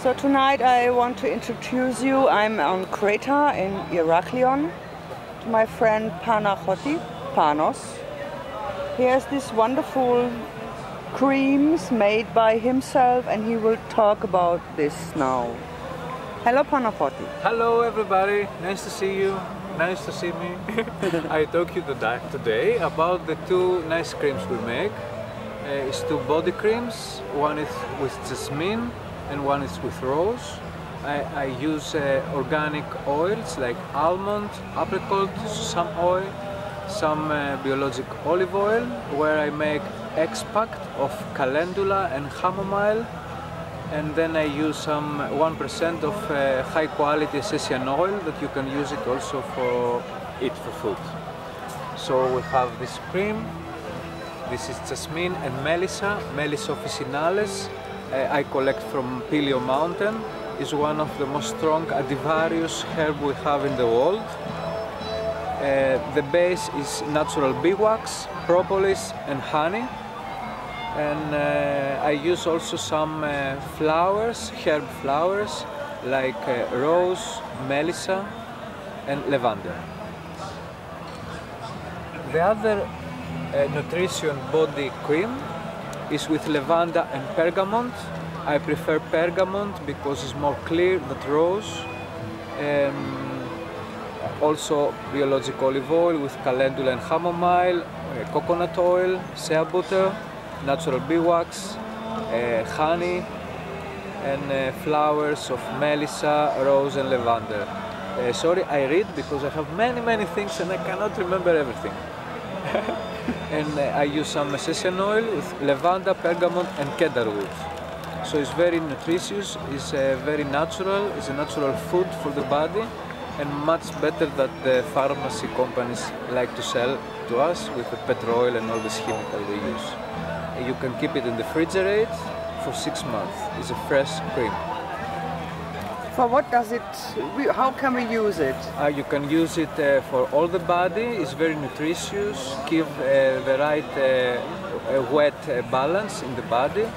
So tonight I want to introduce you, I'm on Creta in Heraklion, to my friend Panos. He has these wonderful creams made by himself and he will talk about this now. Hello Panakhoti. Hello everybody, nice to see you, nice to see me. I talk you today about the two nice creams we make. It's two body creams, one is with jasmine and one is with rose. I use organic oils like almond, apricot, some oil, some biologic olive oil, where I make extract of calendula and chamomile, and then I use some 1% of high quality essential oil that you can use it also for food. So we have this cream. This is jasmine and melissa, Melis officinales. I collect from Pilio Mountain. It's one of the most strong Adivarius herb we have in the world. The base is natural beeswax, propolis and honey. And I use also some flowers, herb flowers, like rose, melissa and lavender. The other nutrition body cream is with lavender and bergamot. I prefer bergamot because it's more clear than rose. Also biologic olive oil with calendula and chamomile, coconut oil, shea butter, natural beeswax, honey and flowers of melissa, rose and lavender. Sorry, I read because I have many things and I cannot remember everything. And I use some essential oil with lavender, bergamot and cedarwood. So it's very nutritious, it's very natural, it's a natural food for the body and much better than the pharmacy companies like to sell to us with the petrol oil and all this chemical they use. You can keep it in the refrigerator for 6 months. It's a fresh cream. For what does it, how can we use it? You can use it for all the body. It's very nutritious, give the right wet balance in the body.